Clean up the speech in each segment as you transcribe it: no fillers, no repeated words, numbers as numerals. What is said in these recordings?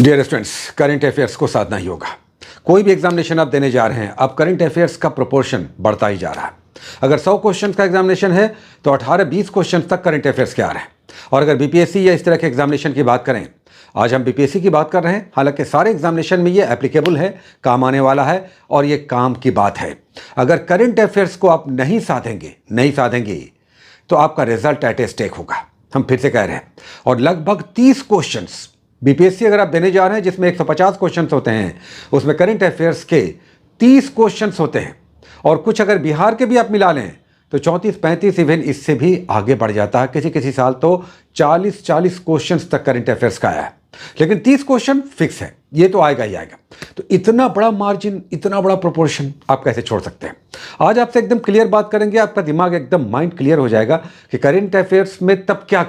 Dear students, current affairs को साधना ही होगा। कोई भी एग्जामिनेशन आप देने जा रहे हैं, अब करंट अफेयर्स का प्रोपोर्शन बढ़ता ही जा रहा है। अगर 100 क्वेश्चन का एग्जामिनेशन है तो 18-20 क्वेश्चन तक करंट अफेयर्स के आ रहे हैं। और अगर बीपीएससी या इस तरह के एग्जामिनेशन की बात करें, आज हम बीपीएससी की बात कर रहे हैं, हालांकि सारे एग्जामिनेशन में ये एप्लीकेबल है, काम आने वाला है और ये काम की बात है। अगर करंट अफेयर्स को आप नहीं साधेंगे तो आपका रिजल्ट एट स्टेक होगा। हम फिर से कह रहे हैं। और लगभग 30 क्वेश्चंस बीपीएससी अगर आप देने जा रहे हैं जिसमें 150 क्वेश्चंस होते हैं, उसमें करंट अफेयर्स के 30 क्वेश्चंस होते हैं। और कुछ अगर बिहार के भी आप मिला लें तो 34-35 इवन इससे भी आगे बढ़ जाता है। किसी साल तो 40 क्वेश्चंस तक करंट अफेयर्स का आया है, लेकिन 30 क्वेश्चन फिक्स है, ये तो आएगा ही आएगा। तो इतना बड़ा मार्जिन, इतना बड़ा प्रोपोर्शन आप कैसे छोड़ सकते हैं? आज आपसे एकदम क्लियर बात करेंगे, आपका दिमाग एकदम माइंड क्लियर हो जाएगा कि करंट अफेयर्स में तब क्या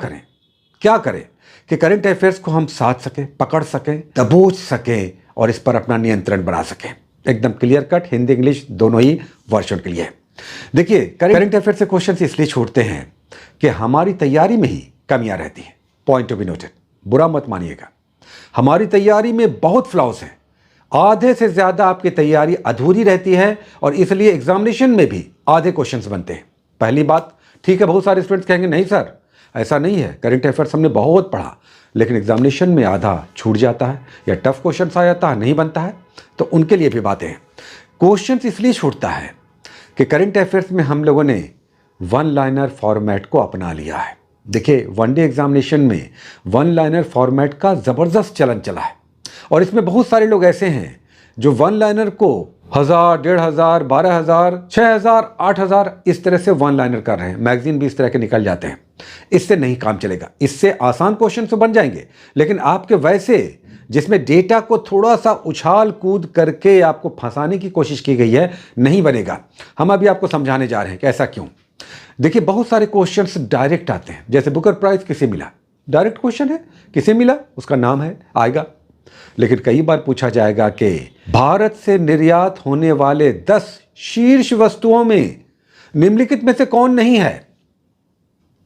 करें कि करंट अफेयर्स को हम साध सकें, पकड़ सकें, दबोच सकें और इस पर अपना नियंत्रण बना सकें। एकदम क्लियर कट हिंदी इंग्लिश दोनों ही वर्जन के लिए। देखिए, करंट अफेयर्स से क्वेश्चन इसलिए छूटते हैं कि हमारी तैयारी में ही कमियां रहती हैं। पॉइंट टू बी नोटेड, बुरा मत मानिएगा। हमारी तैयारी में बहुत फ्लॉज हैं, आधे से ज्यादा आपकी तैयारी अधूरी रहती है और इसलिए एग्जामिनेशन में भी आधे क्वेश्चंस बनते हैं। पहली बात, ठीक है, बहुत सारे स्टूडेंट्स कहेंगे नहीं सर ऐसा नहीं है, करंट अफेयर्स हमने बहुत पढ़ा लेकिन एग्जामिनेशन में आधा छूट जाता है या टफ क्वेश्चन आ जाता है, नहीं बनता है। तो उनके लिए भी बातें हैं। क्वेश्चन इसलिए छूटता है कि करंट अफेयर्स में हम लोगों ने वन लाइनर फॉर्मेट को अपना लिया है। देखिए, वनडे एग्जामिनेशन में वन लाइनर फॉर्मेट का ज़बरदस्त चलन चला है और इसमें बहुत सारे लोग ऐसे हैं जो वन लाइनर को 1000, 1500, 12000, 6000, 8000 इस तरह से वन लाइनर कर रहे हैं। मैगजीन भी इस तरह के निकल जाते हैं। इससे नहीं काम चलेगा। इससे आसान क्वेश्चन तो बन जाएंगे लेकिन आपके वैसे जिसमें डेटा को थोड़ा सा उछाल कूद करके आपको फंसाने की कोशिश की गई है, नहीं बनेगा। हम अभी आपको समझाने जा रहे हैं कि ऐसा क्यों। देखिए, बहुत सारे क्वेश्चंस डायरेक्ट आते हैं, जैसे बुकर प्राइज किसे मिला, डायरेक्ट क्वेश्चन है, किसे मिला उसका नाम है, आएगा। लेकिन कई बार पूछा जाएगा कि भारत से निर्यात होने वाले 10 शीर्ष वस्तुओं में निम्नलिखित में से कौन नहीं है।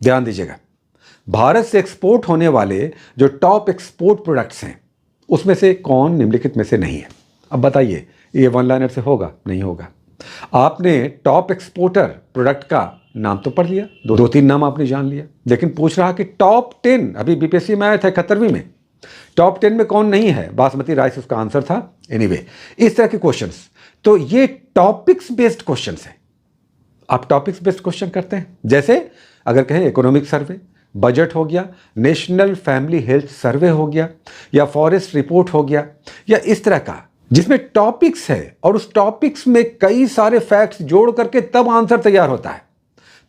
ध्यान दीजिएगा, भारत से एक्सपोर्ट होने वाले जो टॉप एक्सपोर्ट प्रोडक्ट्स हैं उसमें से कौन निम्नलिखित में से नहीं है। अब बताइए, ये वन लाइनर से होगा? नहीं होगा। आपने टॉप एक्सपोर्टर प्रोडक्ट का नाम तो पढ़ लिया, दो तीन नाम आपने जान लिया, लेकिन पूछ रहा कि टॉप 10, अभी बीपीएससी में आया था 71वीं में, टॉप 10 में कौन नहीं है? बासमती राइस उसका आंसर था। एनीवे, इस तरह के क्वेश्चंस, तो ये टॉपिक्स बेस्ड क्वेश्चंस हैं। आप टॉपिक्स बेस्ड क्वेश्चन करते हैं, जैसे अगर कहें इकोनॉमिक सर्वे, बजट हो गया, नेशनल फैमिली हेल्थ सर्वे हो गया, या फॉरेस्ट रिपोर्ट हो गया, या इस तरह का जिसमें टॉपिक्स है और उस टॉपिक्स में कई सारे फैक्ट्स जोड़ करके तब आंसर तैयार होता है।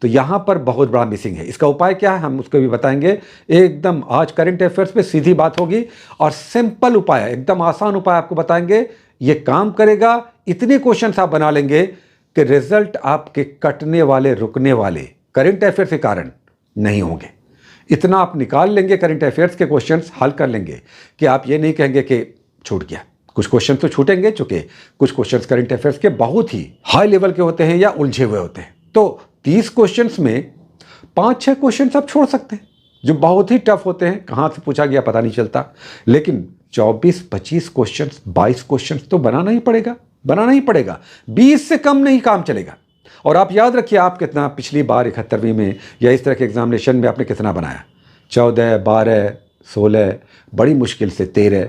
तो यहां पर बहुत बड़ा मिसिंग है। इसका उपाय क्या है हम उसको भी बताएंगे। एकदम आज करंट अफेयर्स पे सीधी बात होगी और सिंपल उपाय, एकदम आसान उपाय आपको बताएंगे। ये काम करेगा, इतने क्वेश्चंस आप बना लेंगे कि रिजल्ट आपके कटने वाले, रुकने वाले करंट अफेयर्स के कारण नहीं होंगे। इतना आप निकाल लेंगे, करंट अफेयर्स के क्वेश्चंस हल कर लेंगे कि आप ये नहीं कहेंगे कि छूट गया। कुछ क्वेश्चन तो छूटेंगे, चूंकि कुछ क्वेश्चंस करंट अफेयर्स के बहुत ही हाई लेवल के होते हैं या उलझे हुए होते हैं। तो 30 क्वेश्चंस में 5-6 क्वेश्चंस आप छोड़ सकते हैं जो बहुत ही टफ होते हैं, कहां से पूछा गया पता नहीं चलता। लेकिन 24-25 क्वेश्चंस, 22 क्वेश्चंस तो बनाना ही पड़ेगा। 20 से कम नहीं काम चलेगा। और आप याद रखिए, आप कितना पिछली बार 71वीं में या इस तरह के एग्जामिनेशन में आपने कितना बनाया, 14, 12, 16, बड़ी मुश्किल से 13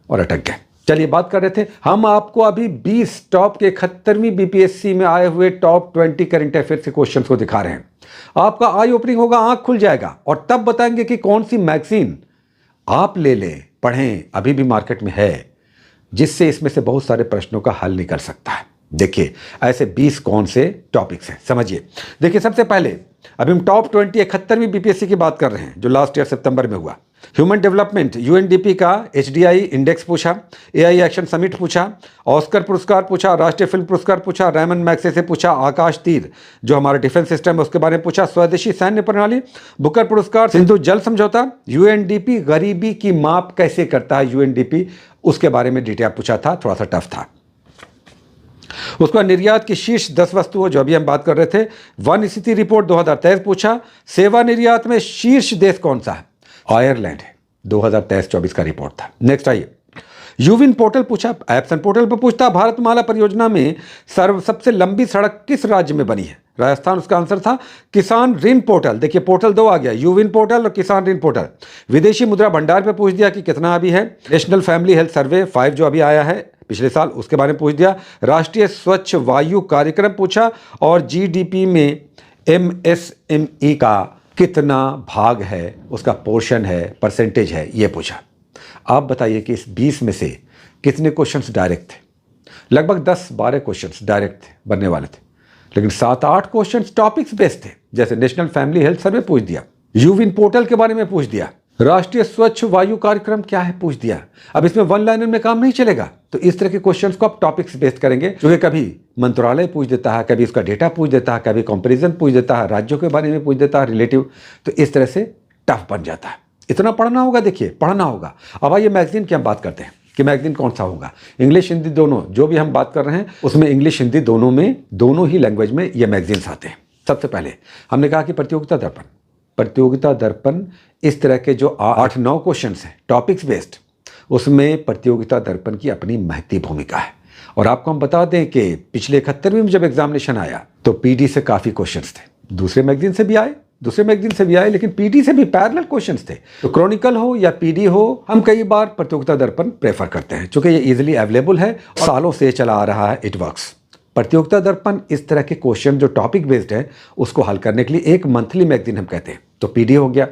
और अटक गए। चलिए, बात कर रहे थे हम आपको अभी 20 टॉप के 71वीं बीपीएससी में आए हुए टॉप 20 करंट अफेयर्स के क्वेश्चंस को दिखा रहे हैं। आपका आई ओपनिंग होगा, आंख खुल जाएगा और तब बताएंगे कि कौन सी मैगजीन आप ले लें, पढ़ें, अभी भी मार्केट में है, जिससे इसमें से बहुत सारे प्रश्नों का हल निकल सकता है। देखिए, ऐसे 20 कौन से टॉपिक्स हैं, समझिए। देखिए, सबसे पहले अभी हम टॉप 20 71वीं बीपीएससी की बात कर रहे हैं जो लास्ट ईयर सितंबर में हुआ। ह्यूमन डेवलपमेंट यूएनडीपी का एचडीआई इंडेक्स पूछा, एआई एक्शन समिट पूछा, ऑस्कर पुरस्कार पूछा, राष्ट्रीय फिल्म पुरस्कार पूछा, रेमन मैग्से से पूछा, आकाश तीर जो हमारा डिफेंस सिस्टम है उसके बारे में पूछा, स्वदेशी सैन्य प्रणाली, बुकर पुरस्कार, सिंधु जल समझौता, यूएनडीपी गरीबी की माप कैसे करता है यूएनडीपी, उसके बारे में डिटेल पूछा था, थोड़ा सा टफ था। उसका निर्यात की शीर्ष 10 वस्तुओं जो अभी हम बात कर रहे थे, वन स्थिति रिपोर्ट 2023 पूछा, सेवा निर्यात में शीर्ष देश कौन सा है, आयरलैंड है। 2023-24 का रिपोर्ट था। नेक्स्ट आइए, यूविन पोर्टल पूछा, एप्सन पोर्टल पर पूछता भारतमाला परियोजना में सबसे लंबी सड़क किस राज्य में बनी है? राजस्थान उसका आंसर था। किसान ऋण पोर्टल, देखिए पोर्टल दो आ गया, यूविन पोर्टल और किसान ऋण पोर्टल। विदेशी मुद्रा भंडार पे पूछ दिया कि कितना अभी है। नेशनल फैमिली हेल्थ सर्वे 5 जो अभी आया है पिछले साल, उसके बारे में पूछ दिया। राष्ट्रीय स्वच्छ वायु कार्यक्रम पूछा, और जीडीपी में एमएसएमई का कितना भाग है, उसका पोर्शन है, परसेंटेज है, ये पूछा। आप बताइए कि इस 20 में से कितने क्वेश्चंस डायरेक्ट थे? लगभग 10-12 क्वेश्चंस डायरेक्ट थे, बनने वाले थे, लेकिन 7-8 क्वेश्चंस टॉपिक्स बेस्ड थे। जैसे नेशनल फैमिली हेल्थ सर्वे पूछ दिया, यूविन पोर्टल के बारे में पूछ दिया, राष्ट्रीय स्वच्छ वायु कार्यक्रम क्या है पूछ दिया। अब इसमें वन लाइनर में काम नहीं चलेगा, तो इस तरह के क्वेश्चंस को आप टॉपिक्स बेस्ड करेंगे, क्योंकि कभी मंत्रालय पूछ देता है, कभी उसका डेटा पूछ देता है, कभी कंपैरिजन पूछ देता है, राज्यों के बारे में पूछ देता है, रिलेटिव, तो इस तरह से टफ बन जाता है। इतना पढ़ना होगा, देखिए पढ़ना होगा। अब आइए मैगजीन की हम बात करते हैं कि मैगजीन कौन सा होगा। इंग्लिश हिंदी दोनों, जो भी हम बात कर रहे हैं उसमें इंग्लिश हिंदी दोनों में, दोनों ही लैंग्वेज में ये मैगजीन्स आते हैं। सबसे पहले हमने कहा कि प्रतियोगिता दर्पण, प्रतियोगिता दर्पण इस तरह के जो 8-9 क्वेश्चंस हैं टॉपिक्स बेस्ड, उसमें प्रतियोगिता दर्पण की अपनी महती भूमिका है। और आपको हम बता दें कि पिछले 71वें में जब एग्जामिनेशन आया तो पीडी से काफ़ी क्वेश्चंस थे, दूसरे मैगजीन से भी आए, लेकिन पीडी से भी पैरेलल क्वेश्चंस थे। तो क्रॉनिकल हो या पीडी हो, हम कई बार प्रतियोगिता दर्पण प्रेफर करते हैं, क्योंकि ये इजीली अवेलेबल है, सालों से चला आ रहा है, इट वर्क्स। प्रतियोगिता दर्पण इस तरह के क्वेश्चन जो टॉपिक बेस्ड है उसको हल करने के लिए एक मंथली मैगजीन हम कहते हैं, तो पीडी हो गया।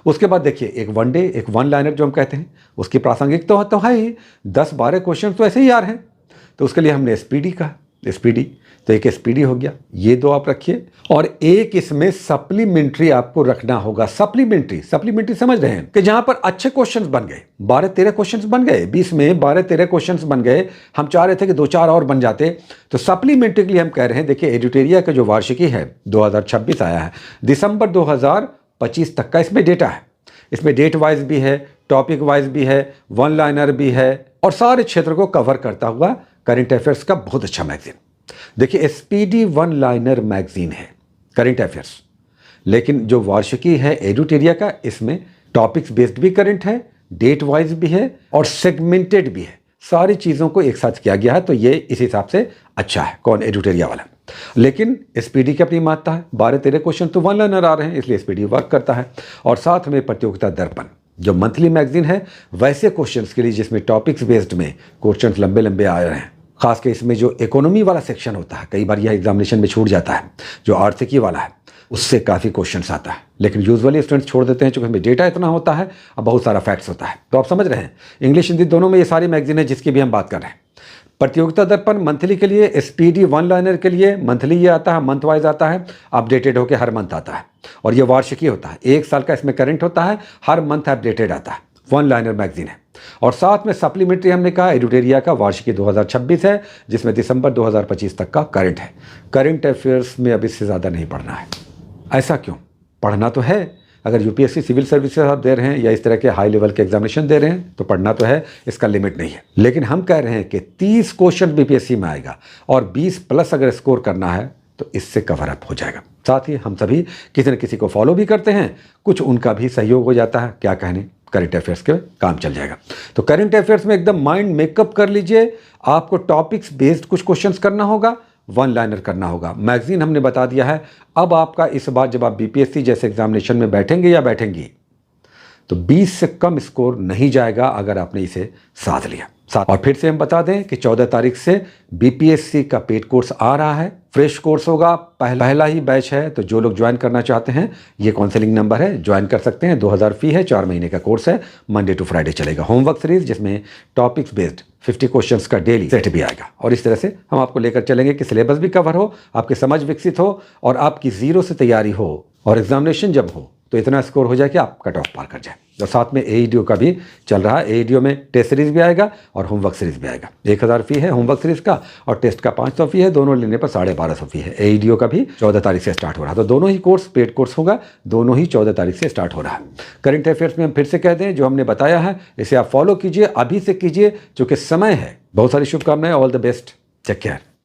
उसके बाद देखिए एक वन डे, एक वन लाइनर जो हम कहते हैं, उसकी प्रासंगिकता तो है ही, 10-12 क्वेश्चन तो ऐसे ही आ रहे हैं, तो उसके लिए हमने एसपीडी कहा, एसपीडी, तो एक एसपीडी हो गया, ये दो आप रखिए। और एक इसमें सप्लीमेंट्री आपको रखना होगा। सप्लीमेंट्री समझ रहे हैं कि जहां पर अच्छे क्वेश्चंस बन गए, 12-13 क्वेश्चंस बन गए, 20 में 12-13 क्वेश्चंस बन गए, हम चाह रहे थे कि 2-4 और बन जाते, तो सप्लीमेंट्री के लिए हम कह रहे हैं, देखिए एडिटोरिया का जो वार्षिकी है 2026 आया है, दिसंबर 2025 तक का इसमें डेटा है। इसमें डेट वाइज भी है, टॉपिक वाइज भी है, वन लाइनर भी है, और सारे क्षेत्र को कवर करता हुआ करंट अफेयर्स का बहुत अच्छा मैगजीन। देखिए एसपीडी वन लाइनर मैगजीन है करंट अफेयर्स, लेकिन जो वार्षिकी है एडिटोरिया का, इसमें टॉपिक्स बेस्ड भी करंट है, डेट वाइज भी है, और सेगमेंटेड भी है। सारी चीज़ों को एक साथ किया गया है, तो ये इस हिसाब से अच्छा है, कौन एडिटोरिया वाला। लेकिन एसपीडी की अपनी महत्ता है, 12-13 क्वेश्चन तो वन लाइनर आ रहे हैं, इसलिए एसपीडी वर्क करता है। और साथ में प्रतियोगिता दर्पण जो मंथली मैगजीन है, वैसे क्वेश्चंस के लिए जिसमें टॉपिक्स बेस्ड में क्वेश्चंस लंबे लंबे आ रहे हैं, खासकर इसमें जो इकोनॉमी वाला सेक्शन होता है, कई बार यह एग्जामिनेशन में छूट जाता है, जो आर्थिकी वाला है, उससे काफ़ी क्वेश्चंस आता है, लेकिन यूजुअली स्टूडेंट्स छोड़ देते हैं, क्योंकि इसमें डेटा इतना होता है और बहुत सारा फैक्ट्स होता है। तो आप समझ रहे हैं, इंग्लिश हिंदी दोनों में ये सारी मैगजीन है जिसकी भी हम बात कर रहे हैं। प्रतियोगिता दर्पण मंथली के लिए, एसपीडी वन लाइनर के लिए मंथली ये आता है, मंथ वाइज आता है, अपडेटेड होकर हर मंथ आता है, और ये वार्षिकी होता है, 1 साल का इसमें करंट होता है, हर मंथ अपडेटेड आता है, वन लाइनर मैगजीन है। और साथ में सप्लीमेंट्री हमने कहा एडिटोरिया का वार्षिकी 2026 है, जिसमें दिसंबर 2025 तक का करंट है। करंट अफेयर्स में अब इससे ज़्यादा नहीं पढ़ना है। ऐसा क्यों? पढ़ना तो है, अगर यूपीएससी सिविल सर्विसेज आप दे रहे हैं या इस तरह के हाई लेवल के एग्जामिनेशन दे रहे हैं तो पढ़ना तो है, इसका लिमिट नहीं है। लेकिन हम कह रहे हैं कि 30 क्वेश्चन बीपीएससी में आएगा और 20+ अगर स्कोर करना है तो इससे कवर अप हो जाएगा। साथ ही हम सभी किसी न किसी को फॉलो भी करते हैं, कुछ उनका भी सहयोग हो जाता है, क्या कहने, करंट अफेयर्स के काम चल जाएगा। तो करंट अफेयर्स में एकदम माइंड मेकअप कर लीजिए, आपको टॉपिक्स बेस्ड कुछ क्वेश्चंस करना होगा, वन लाइनर करना होगा। मैगजीन हमने बता दिया है। अब आपका इस बार जब आप बीपीएससी जैसे एग्जामिनेशन में बैठेंगे या बैठेंगी तो 20 से कम स्कोर नहीं जाएगा अगर आपने इसे साध लिया। और फिर से हम बता दें कि 14 तारीख से बीपीएससी का पेड कोर्स आ रहा है, फ्रेश कोर्स होगा, पहला ही बैच है। तो जो लोग ज्वाइन करना चाहते हैं, ये काउंसलिंग नंबर है, ज्वाइन कर सकते हैं। 2000 फी है, 4 महीने का कोर्स है, मंडे टू फ्राइडे चलेगा। होमवर्क सीरीज जिसमें टॉपिक्स बेस्ड 50 क्वेश्चंस का डेली सेट भी आएगा। और इस तरह से हम आपको लेकर चलेंगे कि सिलेबस भी कवर हो, आपकी समझ विकसित हो और आपकी जीरो से तैयारी हो, और एग्जामिनेशन जब हो तो इतना स्कोर हो जाए कि आप कट ऑफ पार कर जाए। और साथ में एईडीओ का भी चल रहा है, एईडीओ में टेस्ट सीरीज भी आएगा और होमवर्क सीरीज भी आएगा। 1000 फी है होमवर्क सीरीज का और टेस्ट का 500 फी है, दोनों लेने पर 1250 फी है। एईडीओ का भी 14 तारीख से स्टार्ट हो रहा है। तो दोनों ही कोर्स पेड कोर्स होगा, दोनों ही 14 तारीख से स्टार्ट हो रहा है। करंट अफेयर्स में हम फिर से कह दें, जो हमने बताया है इसे आप फॉलो कीजिए, अभी से कीजिए, चूँकि समय है। बहुत सारी शुभकामनाएं, all the best, take care.